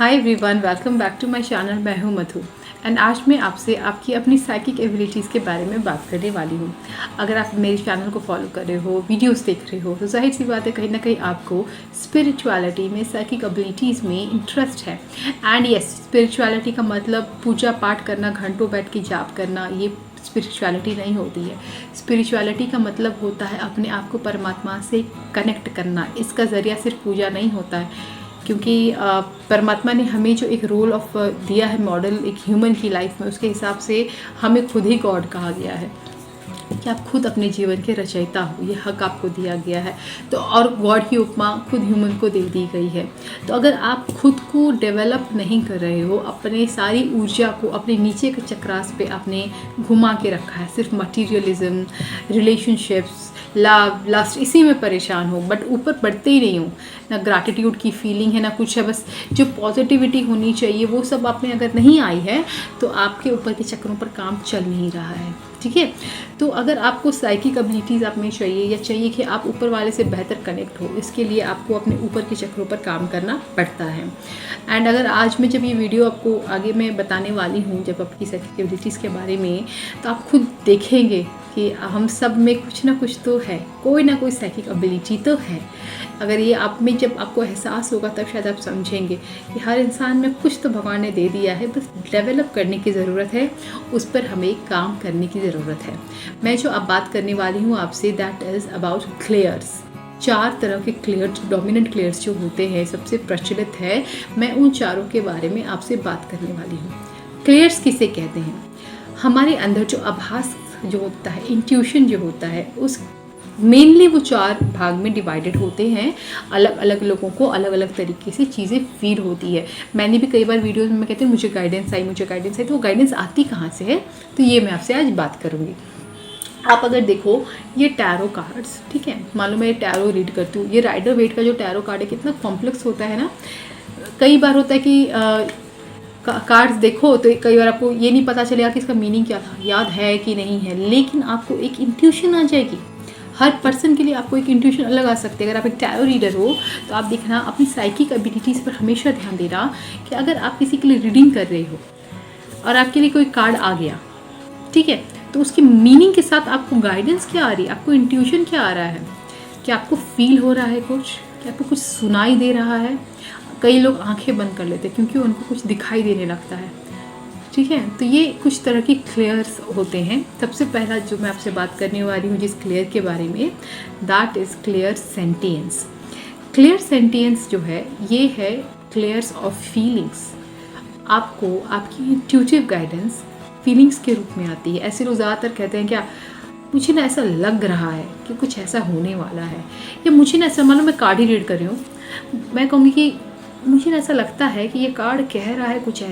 Hi everyone, welcome back to my channel. मैं हूँ मधु and आज मैं आपसे आपकी अपनी साइकिक एबिलिटीज़ के बारे में बात करने वाली हूँ। अगर आप मेरे चैनल को फॉलो कर रहे हो, वीडियोस देख रहे हो, तो जाहिर सी बात है कहीं ना कहीं आपको स्पिरिचुअलिटी में, साइकिक एबिलिटीज़ में इंटरेस्ट है। एंड यस, स्पिरिचुअलिटी का मतलब पूजा पाठ करना, घंटों बैठ के जाप करना, ये स्पिरिचुअलिटी नहीं होती है। स्पिरिचुअलिटी का मतलब होता है अपने आप को परमात्मा से कनेक्ट करना। इसका ज़रिया सिर्फ पूजा नहीं होता है, क्योंकि परमात्मा ने हमें जो एक रोल ऑफ दिया है, मॉडल एक ह्यूमन की लाइफ में, उसके हिसाब से हमें खुद ही गॉड कहा गया है कि आप खुद अपने जीवन के रचयिता हो। ये हक आपको दिया गया है। तो और गॉड की उपमा खुद ह्यूमन को दे दी गई है। तो अगर आप खुद को डेवलप नहीं कर रहे हो, अपने सारी ऊर्जा को अपने नीचे के चक्रास पे आपने घुमा के रखा है, सिर्फ मटीरियलिज्म, रिलेशनशिप्स, लव, लस्ट, इसी में परेशान हो, बट ऊपर बढ़ते ही नहीं हो, ना ग्रैटिट्यूड की फीलिंग है ना कुछ है, बस जो पॉजिटिविटी होनी चाहिए वो सब आप में अगर नहीं आई है तो आपके ऊपर के चक्रों पर काम चल नहीं रहा है। ठीक है, तो अगर आपको साइकिक एबिलिटीज़ आप में चाहिए या चाहिए कि आप ऊपर वाले से बेहतर कनेक्ट हो, इसके लिए आपको अपने ऊपर के चक्रों पर काम करना पड़ता है। एंड अगर आज मैं जब ये वीडियो आपको आगे मैं बताने वाली हूँ जब आपकी साइकिक एबिलिटीज़ के बारे में, तो आप खुद देखेंगे कि हम सब में कुछ ना कुछ तो है, कोई ना कोई साइकिक एबिलिटी तो है। अगर ये आप में जब आपको एहसास होगा तब शायद आप समझेंगे कि हर इंसान में कुछ तो भगवान ने दे दिया है, बस डेवलप करने की ज़रूरत है, उस पर हमें काम करने की ज़रूरत है। मैं जो अब बात करने वाली हूँ आपसे, दैट इज़ अबाउट क्लेयर्स। 4 तरह के क्लेयर्स, डोमिनेंट क्लेयर्स जो होते हैं, सबसे प्रचलित है, मैं उन चारों के बारे में आपसे बात करने वाली हूँ। क्लेयर्स किसे कहते हैं? हमारे अंदर जो आभास जो होता है, इंट्यूशन जो होता है, उस मेनली वो 4 भाग में डिवाइडेड होते हैं। अलग अलग लोगों को अलग अलग तरीके से चीज़ें फील होती है। मैंने भी कई बार वीडियोस में कहती हूँ मुझे गाइडेंस आई, मुझे गाइडेंस आई, तो वो गाइडेंस आती कहाँ से है, तो ये मैं आपसे आज बात करूँगी। आप अगर देखो ये टैरो कार्ड्स, ठीक है, मालूम है टैरो रीड करती हूँ, ये राइडर वेट का जो टैरो कार्ड है कितना कॉम्प्लेक्स होता है ना। कई बार होता है कि कार्ड्स देखो तो कई बार आपको ये नहीं पता चलेगा कि इसका मीनिंग क्या था, याद है कि नहीं है, लेकिन आपको एक इंट्यूशन आ जाएगी। हर पर्सन के लिए आपको एक इंट्यूशन अलग आ सकती है। अगर आप एक टैरो रीडर हो तो आप देखना अपनी साइकिक एबिलिटीज़ पर हमेशा ध्यान देना कि अगर आप किसी के लिए रीडिंग कर रहे हो और आपके लिए कोई कार्ड आ गया, ठीक है, तो उसकी मीनिंग के साथ आपको गाइडेंस क्या आ रही है, आपको इंट्यूशन क्या आ रहा है, क्या आपको फील हो रहा है कुछ, क्या आपको कुछ सुनाई दे रहा है। कई लोग आंखें बंद कर लेते हैं क्योंकि उनको कुछ दिखाई देने लगता है। ठीक है, तो ये कुछ तरह की क्लेयर्स होते हैं। सबसे पहला जो मैं आपसे बात करने वाली हूँ जिस क्लेयर के बारे में, that is clairsentience. Clairsentience जो है ये है क्लेयर्स ऑफ फीलिंग्स। आपको आपकी इंट्यूटिव गाइडेंस फीलिंग्स के रूप में आती है। ऐसे लोग ज़्यादातर कहते हैं क्या, मुझे ना ऐसा लग रहा है कि कुछ ऐसा होने वाला है, या मुझे ना ऐसा, मानो मैं कार्ड ही रीड कर रही हूँ, मैं कहूँगी कि मुझे ऐसा लगता है कि ये कार्ड कह रहा है कुछ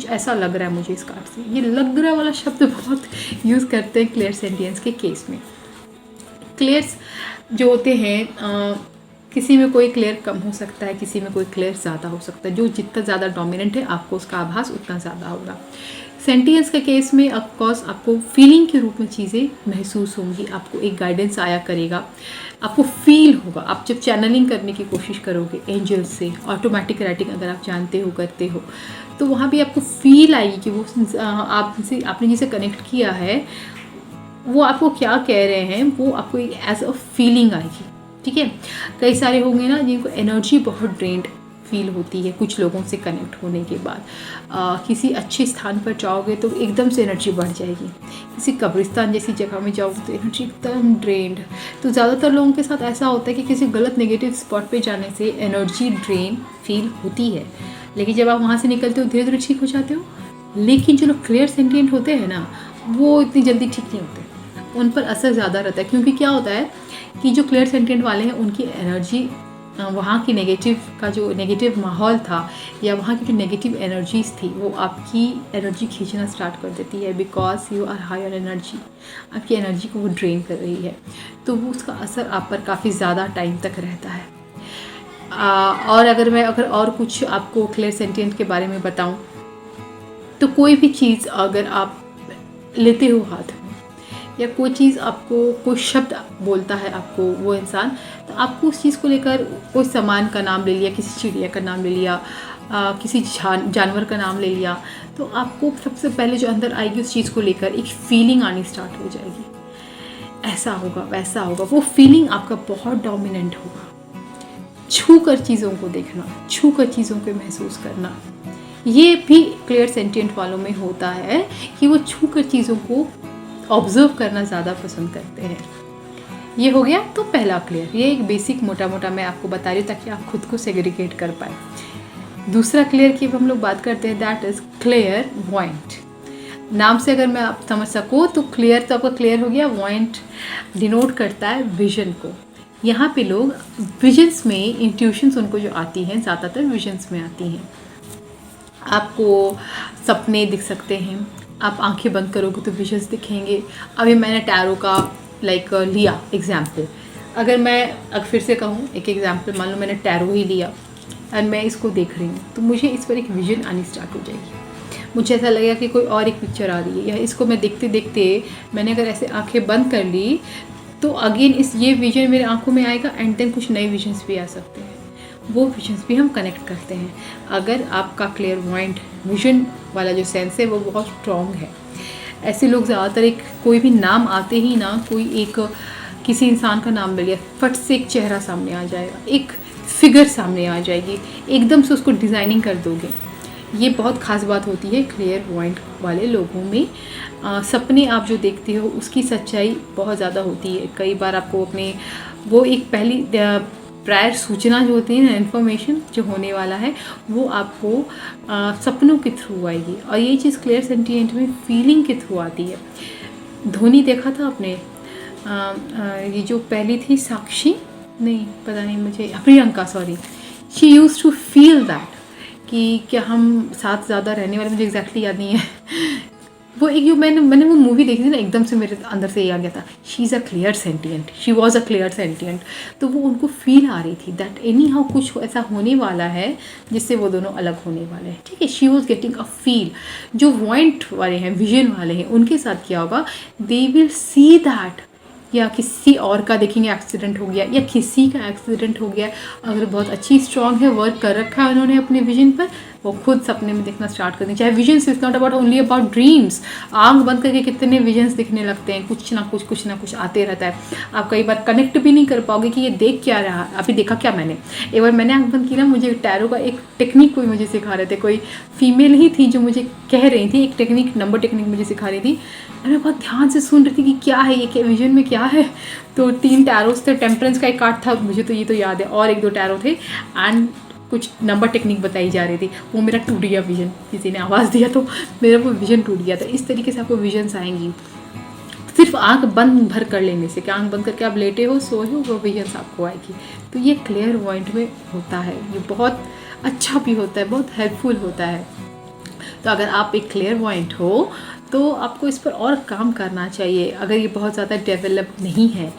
ऐसा लग रहा है मुझे इस कार्ड से। ये लग रहा वाला शब्द बहुत यूज़ करते हैं क्लियर सेंटियंस के केस में। क्लियर्स जो होते हैं, किसी में कोई क्लियर कम हो सकता है, किसी में कोई क्लियर ज़्यादा हो सकता है। जो जितना ज़्यादा डोमिनेंट है आपको उसका आभास उतना ज़्यादा होगा। सेंटियंस के केस में ऑफकोर्स आपको फीलिंग के रूप में चीज़ें महसूस होंगी, आपको एक गाइडेंस आया करेगा, आपको फील होगा। आप जब चैनलिंग करने की कोशिश करोगे एंजल से, ऑटोमेटिक राइटिंग अगर आप जानते हो, करते हो, तो वहाँ भी आपको फील आएगी कि वो आपने जिसे कनेक्ट किया है वो आपको क्या कह रहे हैं, वो आपको एक एज अ फीलिंग आएगी। ठीक है, कई सारे होंगे ना जिनको एनर्जी बहुत ड्रेन्ड फील होती है कुछ लोगों से कनेक्ट होने के बाद। किसी अच्छे स्थान पर जाओगे तो एकदम से एनर्जी बढ़ जाएगी, किसी कब्रिस्तान जैसी जगह में जाओगे तो एनर्जी एकदम ड्रेन्ड। तो ज़्यादातर लोगों के साथ ऐसा होता है कि किसी गलत नेगेटिव स्पॉट पे जाने से एनर्जी ड्रेन फील होती है, लेकिन जब आप वहाँ से निकलते हो धीरे धीरे ठीक हो जाते हो। लेकिन जो लोग क्लियर सेंटिएंट होते हैं ना, वो इतनी जल्दी ठीक नहीं होते, उन पर असर ज़्यादा रहता है। क्योंकि क्या होता है कि जो क्लियर सेंटिएंट वाले हैं उनकी एनर्जी, वहाँ की नेगेटिव का जो नेगेटिव माहौल था या वहाँ की जो नेगेटिव एनर्जीज़ थी वो आपकी एनर्जी खींचना स्टार्ट कर देती है, because you are higher energy, आपकी एनर्जी को वो ड्रेन कर रही है, तो वो उसका असर आप पर काफ़ी ज़्यादा टाइम तक रहता है। और अगर और कुछ आपको क्लियर सेंटिएंट के बारे में बताऊँ, तो कोई भी चीज़ अगर आप लेते हो हाथ में, या कोई चीज़ आपको, कोई शब्द बोलता है आपको वो इंसान, तो आपको उस चीज़ को लेकर, कोई सामान का नाम ले लिया, किसी चिड़िया का नाम ले लिया, किसी जानवर का नाम ले लिया, तो आपको सबसे पहले जो अंदर आएगी उस चीज़ को लेकर एक फीलिंग आनी स्टार्ट हो जाएगी, ऐसा होगा वैसा होगा, वो फीलिंग आपका बहुत डोमिनेंट होगा। छू कर चीज़ों को देखना, छू कर चीज़ों को महसूस करना, ये भी क्लियर सेंटिएंट वालों में होता है कि वो छू कर चीज़ों को ऑब्जर्व करना ज़्यादा पसंद करते हैं। ये हो गया तो पहला क्लियर, ये एक बेसिक मोटा मोटा मैं आपको बता रही हूँ ताकि आप खुद को सेग्रीगेट कर पाए। दूसरा क्लियर की हम लोग बात करते हैं, दैट इज़ क्लियर वॉइंट। नाम से अगर मैं आप समझ सको तो क्लियर तो आपका क्लियर हो गया, वॉइंट डिनोट करता है विजन को। यहाँ पे लोग विजन्स में, इंट्यूशंस उनको जो आती हैं ज़्यादातर विजन्स में आती हैं। आपको सपने दिख सकते हैं, आप आंखें बंद करोगे तो विजन्स दिखेंगे। अभी मैंने टैरो का लिया एग्जाम्पल, अगर मैं फिर से कहूँ एक एग्जाम्पल, मान लो मैंने टैरो ही लिया और मैं इसको देख रही हूँ तो मुझे इस पर एक विजन आनी स्टार्ट हो जाएगी। मुझे ऐसा लगेगा कि कोई और एक पिक्चर आ रही है, या इसको मैं देखते देखते मैंने अगर ऐसे आंखें बंद कर ली तो अगेन ये विजन मेरे आंखों में आएगा, एंड देन कुछ नए विजन्स भी आ सकते हैं, वो विजन्स भी हम कनेक्ट करते हैं। अगर आपका क्लियर पॉइंट विजन वाला जो सेंस है वो बहुत स्ट्रॉन्ग है। ऐसे लोग ज़्यादातर एक कोई भी नाम आते ही ना, कोई एक किसी इंसान का नाम मिल गया, फट से एक चेहरा सामने आ जाएगा, एक फिगर सामने आ जाएगी, एकदम से उसको डिज़ाइनिंग कर दोगे। ये बहुत ख़ास बात होती है क्लियर पॉइंट वाले लोगों में। सपने आप जो देखते हो उसकी सच्चाई बहुत ज़्यादा होती है। कई बार आपको अपने वो एक पहली प्रायर सूचना जो होती है ना, इन्फॉर्मेशन जो होने वाला है, वो आपको सपनों के थ्रू आएगी, और ये चीज़ क्लियर सेंटिएंट में फीलिंग के थ्रू आती है। धोनी देखा था आपने, ये जो पहली थी साक्षी, नहीं पता नहीं मुझे, Priyanka sorry, she use to feel that कि क्या हम साथ ज़्यादा रहने वाले, मुझे एग्जैक्टली याद नहीं है। वो एक जो मैंने वो मूवी देखी थी ना, एकदम से मेरे अंदर से ये आ गया था, she is a clear sentient, she was a clear sentient. तो वो उनको फील आ रही थी दैट एनी हाउ कुछ ऐसा होने वाला है जिससे वो दोनों अलग होने वाले हैं, ठीक है। She was getting a feel. जो पॉइंट वाले हैं, विजन वाले हैं, उनके साथ क्या होगा, दे विल सी दैट, या किसी और का देखेंगे एक्सीडेंट हो गया, या किसी का एक्सीडेंट हो गया, अगर बहुत अच्छी स्ट्रॉन्ग है, वर्क कर रखा है उन्होंने अपने विजन पर, वो खुद सपने में देखना स्टार्ट कर दें। चाहे visions is not about only about dreams, आंख बंद करके कितने विजन्स दिखने लगते हैं, कुछ ना कुछ आते रहता है। आप कई बार कनेक्ट भी नहीं कर पाओगे कि ये देख क्या रहा, अभी देखा क्या मैंने। एक बार मैंने आंख बंद की ना, मुझे टैरो का एक टेक्निक कोई मुझे सिखा रहे थे, कोई फीमेल ही थी जो मुझे कह रही थी, एक टेक्निक, नंबर टेक्निक मुझे सिखा रही थी। मैं बहुत ध्यान से सुन रही थी कि क्या है ये, क्या विजन में क्या है। तो 3 टैरोस थे, टेम्परेंस का एक कार्ड था, मुझे तो ये तो याद है, और 1-2 टैरो थे, एंड कुछ नंबर टेक्निक बताई जा रही थी। वो मेरा टूट गया विजन, किसी ने आवाज़ दिया तो मेरा वो विजन टूट गया था। इस तरीके से आपको विजन्स आएंगी सिर्फ आंख बंद भर कर लेने से, कि आंख बंद करके आप लेटे हो, सोए हो, वो विजन्स आपको आएगी। तो ये क्लियर पॉइंट में होता है, ये बहुत अच्छा भी होता है, बहुत हेल्पफुल होता है। तो अगर आप एक क्लियर पॉइंट हो तो आपको इस पर और काम करना चाहिए। अगर ये बहुत ज़्यादा डेवलप नहीं है,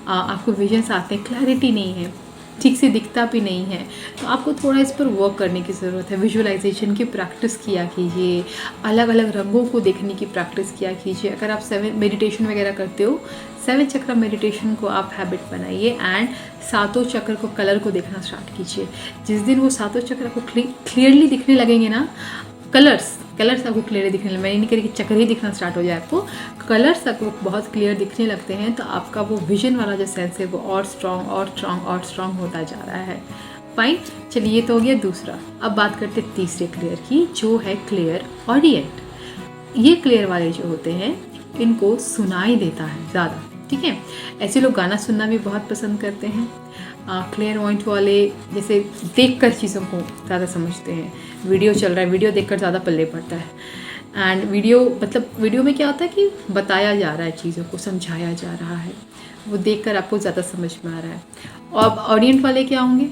आपको विजन्स आते हैं, क्लैरिटी नहीं है, ठीक से दिखता भी नहीं है, तो आपको थोड़ा इस पर वर्क करने की ज़रूरत है। विजुअलाइजेशन की प्रैक्टिस किया कीजिए, अलग अलग रंगों को देखने की प्रैक्टिस किया कीजिए। अगर आप 7 मेडिटेशन वगैरह करते हो, 7 चक्र मेडिटेशन को आप हैबिट बनाइए, एंड 7 चक्र को, कलर को देखना स्टार्ट कीजिए। जिस दिन वो 7 चक्र आपको क्लियरली दिखने लगेंगे ना, कलर्स आपको क्लियर दिखने लगे, मैं नहीं कह रही कि चक्र ही दिखना स्टार्ट हो जाए, आपको कलर्स आपको बहुत क्लियर दिखने लगते हैं, तो आपका वो विजन वाला जो सेंस है वो और स्ट्रॉन्ग होता जा रहा है। फाइन, चलिए ये तो हो गया दूसरा। अब बात करते हैं तीसरे क्लियर की, जो है क्लियर ऑडियंट। ये क्लियर वाले जो होते हैं, इनको सुनाई देता है ज़्यादा, ठीक है। ऐसे लोग गाना सुनना भी बहुत पसंद करते हैं। क्लियर पॉइंट वाले जैसे देखकर चीज़ों को ज़्यादा समझते हैं। वीडियो चल रहा है, वीडियो देखकर ज़्यादा पल्ले पड़ता है। एंड वीडियो में क्या होता है कि बताया जा रहा है, चीज़ों को समझाया जा रहा है, वो देखकर आपको ज़्यादा समझ में आ रहा है। और ऑडियंस वाले क्या होंगे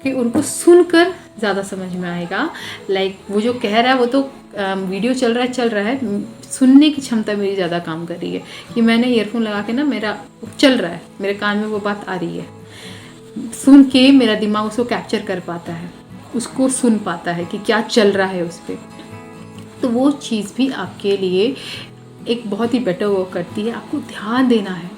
कि उनको सुनकर ज़्यादा समझ में आएगा। लाइक वो जो कह रहा है वो तो वीडियो चल रहा है, सुनने की क्षमता मेरी ज़्यादा काम कर रही है कि मैंने ईयरफोन लगा के ना, मेरा चल रहा है, मेरे कान में वो बात आ रही है, सुन के मेरा दिमाग उसको कैप्चर कर पाता है, उसको सुन पाता है कि क्या चल रहा है उस पर। तो वो चीज़ भी आपके लिए एक बहुत ही बेटर वर्क करती है। आपको ध्यान देना है।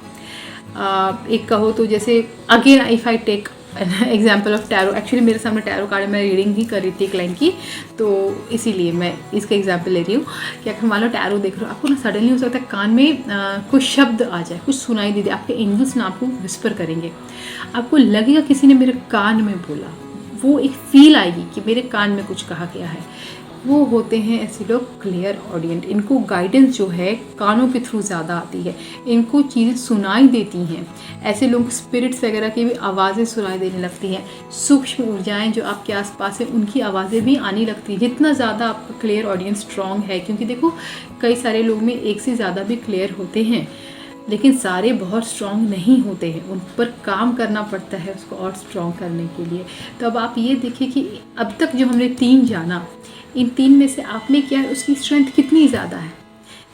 एक कहो तो जैसे again if I take example of tarot. Actually मेरे सामने टैरो कार्ड है, मैं रीडिंग ही कर रही थी क्लाइंट की, तो इसीलिए मैं इसका एग्जाम्पल ले रही हूँ कि अगर मान लो टैरो देख रहे हो, आपको ना सडनली हो सकता है कान में कुछ शब्द आ जाए, कुछ सुनाई दे दे, आपके एंजल्स ना आपको विस्पर करेंगे, आपको लगेगा किसी ने मेरे कान में बोला, वो एक फील आएगी कि मेरे कान में कुछ कहा गया है। वो होते हैं ऐसे लोग क्लियर ऑडियंट। इनको गाइडेंस जो है कानों के थ्रू ज़्यादा आती है, इनको चीज़ें सुनाई देती हैं। ऐसे लोग स्पिरिट्स वगैरह की भी आवाज़ें सुनाई देने लगती हैं। सूक्ष्म ऊर्जाएं जो आपके आसपास हैं उनकी आवाज़ें भी आने लगती हैं, जितना ज़्यादा आपका क्लियर ऑडियंस स्ट्रॉन्ग है। क्योंकि देखो कई सारे लोग में एक से ज़्यादा भी क्लियर होते हैं, लेकिन सारे बहुत स्ट्रॉन्ग नहीं होते हैं, उन पर काम करना पड़ता है उसको और स्ट्रॉन्ग करने के लिए। तो अब आप ये देखिए कि अब तक जो हमने 3 जाना, इन 3 में से आप में क्या है, उसकी स्ट्रेंथ कितनी ज़्यादा है,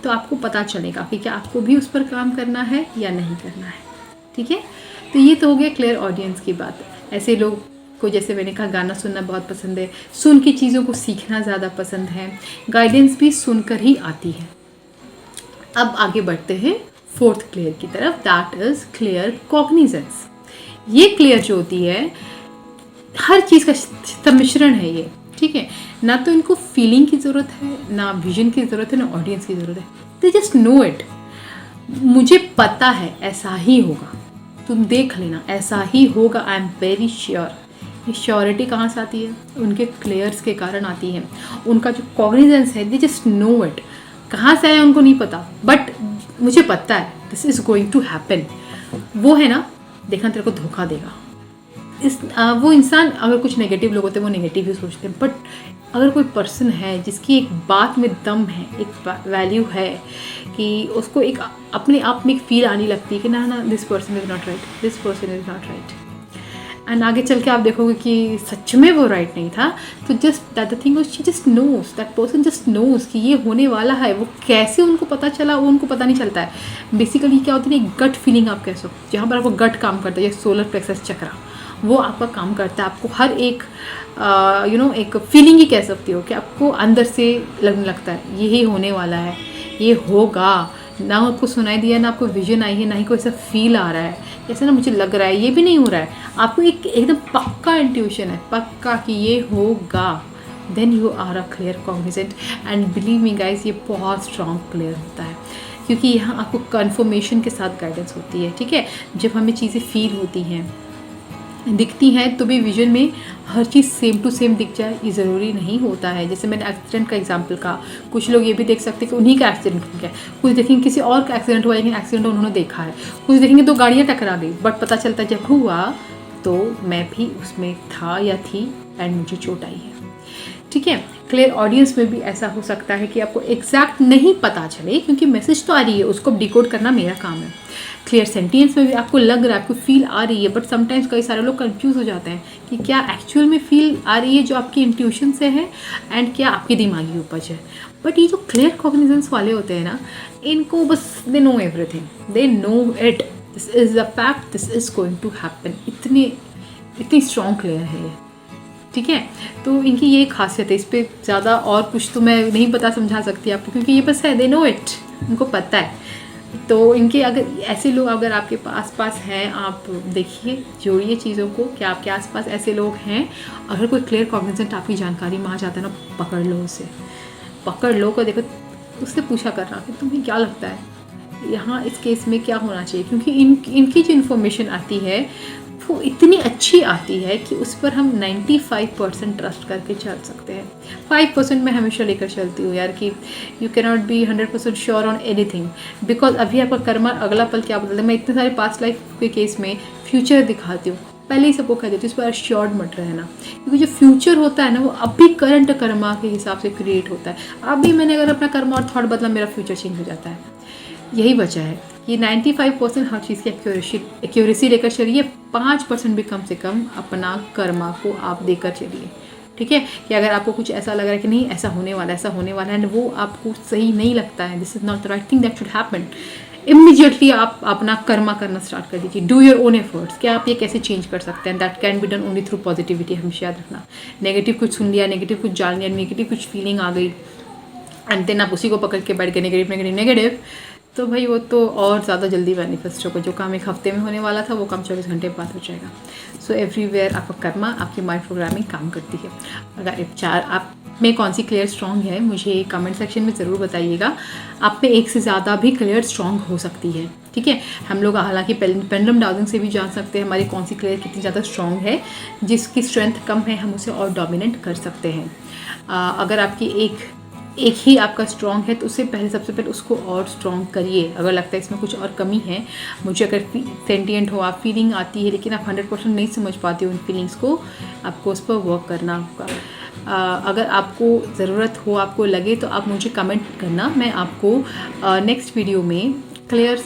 तो आपको पता चलेगा कि क्या आपको भी उस पर काम करना है या नहीं करना है। ठीक है, तो ये तो हो गया क्लियर ऑडियंस की बात। ऐसे लोग को जैसे मैंने कहा गाना सुनना बहुत पसंद है, सुन के चीज़ों को सीखना ज़्यादा पसंद है, गाइडेंस भी सुनकर ही आती है। अब आगे बढ़ते हैं 4th क्लियर की तरफ, दैट इज़ क्लियर कॉग्निजेंस। ये क्लियर जो होती है हर चीज़ का सम्मिश्रण है ये। ठीक है, ना तो इनको फीलिंग की ज़रूरत है, ना विजन की ज़रूरत है, ना ऑडियंस की ज़रूरत है, दे जस्ट नो इट। मुझे पता है ऐसा ही होगा, तुम देख लेना ऐसा ही होगा, आई एम वेरी श्योर। ये श्योरिटी कहाँ से आती है? उनके क्लियर्स के कारण आती है। उनका जो कॉग्निजेंस है, दे जस्ट नो इट। कहाँ से आया उनको नहीं पता, बट मुझे पता है this is going to happen. वो है ना, देखना तेरे को धोखा देगा। वो इंसान, अगर कुछ नेगेटिव लोग होते हैं वो नेगेटिव ही सोचते हैं, बट अगर कोई पर्सन है जिसकी एक बात में दम है, एक वैल्यू है, कि उसको एक अपने आप में एक फील आने लगती है कि ना this person is not right, this person is not right, and आगे चल के आप देखोगे कि सच में वो राइट नहीं था, तो just that the thing she just knows, that person just knows कि ये होने वाला है। वो कैसे उनको पता चला, वो उनको पता नहीं चलता है। बेसिकली क्या होती है, एक गट फीलिंग आप कह सकते हो, जहाँ पर आपको गट काम करता है, या सोलर प्लेक्सस चक्रा, वो आपका काम करता है। आपको हर एक एक फीलिंग ही कह सकती हो कि आपको अंदर से लगने लगता है यही होने वाला है, ये होगा। ना आपको सुनाई दिया, ना आपको विजन आई है, ना ही कोई ऐसा फील आ रहा है, ऐसा ना मुझे लग रहा है, ये भी नहीं हो रहा है। आपको एक एकदम पक्का इंट्यूशन है, पक्का कि ये होगा। Then you are a claircognizant, and believe me guys, ये बहुत स्ट्रॉन्ग क्लियर होता है, क्योंकि यहाँ आपको कन्फर्मेशन के साथ गाइडेंस होती है। ठीक है, जब हमें चीज़ें फील होती हैं, दिखती हैं, तो भी विजन में हर चीज़ सेम टू सेम दिख जाए ये ज़रूरी नहीं होता है। जैसे मैंने एक्सीडेंट का एग्जांपल कहा, कुछ लोग ये भी देख सकते हैं कि उन्हीं का एक्सीडेंट हो गया, कुछ देखेंगे किसी और का एक्सीडेंट हुआ, लेकिन एक्सीडेंट उन्होंने देखा है, कुछ देखेंगे 2 गाड़ियाँ टकरा गई, बट पता चलता जब हुआ तो मैं भी उसमें था या थी एंड मुझे चोट आई है। ठीक है, क्लियर ऑडियंस में भी ऐसा हो सकता है कि आपको एग्जैक्ट नहीं पता चले, क्योंकि मैसेज तो आ रही है, उसको डिकोड करना मेरा काम है। क्लियर सेंटेंस में भी आपको लग रहा है, आपको फील आ रही है, बट समटाइम्स कई सारे लोग कंफ्यूज हो जाते हैं कि क्या एक्चुअल में फील आ रही है जो आपकी इंट्यूशन से है, एंड क्या आपकी दिमागी उपज है। बट ये जो क्लियर कॉग्निजेंस वाले होते हैं ना, इनको बस they know everything, they know it, this is the fact, this is going to happen. इतनी स्ट्रॉन्ग क्लियर है ये। ठीक है, तो इनकी ये खासियत है, इस पर ज़्यादा और कुछ तो मैं नहीं पता समझा सकती आपको, क्योंकि ये बस है, दे नो इट, उनको पता है। तो इनके अगर ऐसे लोग अगर आपके पास हैं, आप देखिए, जोड़िए चीज़ों को कि आपके आसपास ऐसे लोग हैं। अगर कोई क्लियर कॉग्निजेंट आपकी जानकारी में आ जाता है ना, पकड़ लो उसे, पकड़ लो को, देखो उससे पूछा करना कि तुम्हें क्या लगता है यहाँ इस केस में क्या होना चाहिए, क्योंकि इनकी जो इन्फॉर्मेशन आती है वो इतनी अच्छी आती है कि उस पर हम 95% ट्रस्ट करके चल सकते हैं। 5% मैं हमेशा लेकर चलती हूँ यार, कि you can not be 100% sure on anything, because अभी आपका कर्मा अगला पल क्या बदलता है। मैं इतने सारे पास्ट लाइफ के केस में फ्यूचर दिखाती हूँ, पहले ही सबको कह देती हूँ इस पर अश्योर्ड मत रहना, क्योंकि जो फ्यूचर होता है ना, वो अभी करंट कर्मा के हिसाब से क्रिएट होता है। अभी मैंने अगर अपना कर्मा और थॉट बदला, मेरा फ्यूचर चेंज हो जाता है। यही वजह है कि 95% हर चीज़ की एक्यूरेसी लेकर चलिए, 5% भी कम से कम अपना कर्मा को आप देकर चलिए। ठीक है, कि अगर आपको कुछ ऐसा लग रहा है कि नहीं ऐसा होने वाला है, एंड वो आपको सही नहीं लगता है, this is not the right thing that should happen, immediately आप अपना कर्मा करना स्टार्ट कर दीजिए। डू योर ओन एफर्ट्स, क्या आप ये कैसे चेंज कर सकते हैं, that can be done only through positivity. हमेशा याद रखना, नेगेटिव कुछ सुन लिया, नेगेटिव कुछ जान लिया, नेगेटिव कुछ फीलिंग आ गई, एंड देन आप उसी को पकड़ के बैठ गए, नेगेटिव, तो भाई वो तो और ज़्यादा जल्दी मैनिफेस्ट होगा। जो काम एक हफ्ते में होने वाला था वो काम 24 घंटे बाद हो जाएगा। सो एवरीवेयर आपका कर्मा, आपकी माइंड प्रोग्रामिंग काम करती है। अगर आप में कौन सी क्लियर स्ट्रॉन्ग है मुझे कमेंट सेक्शन में ज़रूर बताइएगा। आप में एक से ज़्यादा भी क्लियर स्ट्रॉन्ग हो सकती है, ठीक है। हम लोग हालांकि पेंडुलम डाउजिंग से भी जान सकते हैं हमारी कौन सी क्लियर कितनी ज़्यादा स्ट्रॉन्ग है। जिसकी स्ट्रेंथ कम है हम उसे और डोमिनेट कर सकते हैं। अगर आपकी एक ही आपका स्ट्रॉन्ग है तो उससे पहले सबसे पहले उसको और स्ट्रॉन्ग करिए। अगर लगता है इसमें कुछ और कमी है, मुझे अगर सेंटिएंट हो, आप फीलिंग आती है लेकिन आप 100% नहीं समझ पाते हो उन फीलिंग्स को, आपको उस पर वर्क करना होगा। अगर आपको ज़रूरत हो, आपको लगे तो आप मुझे कमेंट करना, मैं आपको नेक्स्ट वीडियो में क्लियर्स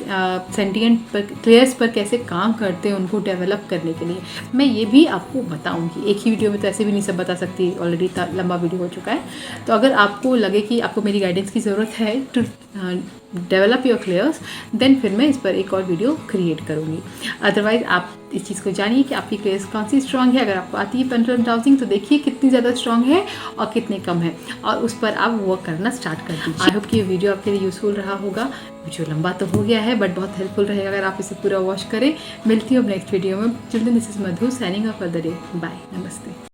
पर कैसे काम करते हैं उनको डेवलप करने के लिए मैं ये भी आपको बताऊंगी। एक ही वीडियो में तो ऐसे भी नहीं सब बता सकती, ऑलरेडी लंबा वीडियो हो चुका है। तो अगर आपको लगे कि आपको मेरी गाइडेंस की ज़रूरत है to develop your clairs, then फिर मैं इस पर एक और वीडियो क्रिएट करूँगी। अदरवाइज़ आप इस चीज़ को जानिए कि आपकी क्लियर्स कौन सी स्ट्रॉन्ग है। अगर आपको आती है पेंडुलम डाउजिंग तो देखिए कितनी ज़्यादा स्ट्रॉन्ग है और कितने कम है, और उस पर आप वर्क करना स्टार्ट कर दीजिए। आई होप कि ये वीडियो आपके लिए यूज़फुल रहा होगा। वीडियो लंबा तो हो गया है बट बहुत हेल्पफुल रहेगा अगर आप इसे पूरा वॉच करें। मिलती हूँ नेक्स्ट वीडियो में। Children, this is Madhu signing off for the day. Bye, नमस्ते।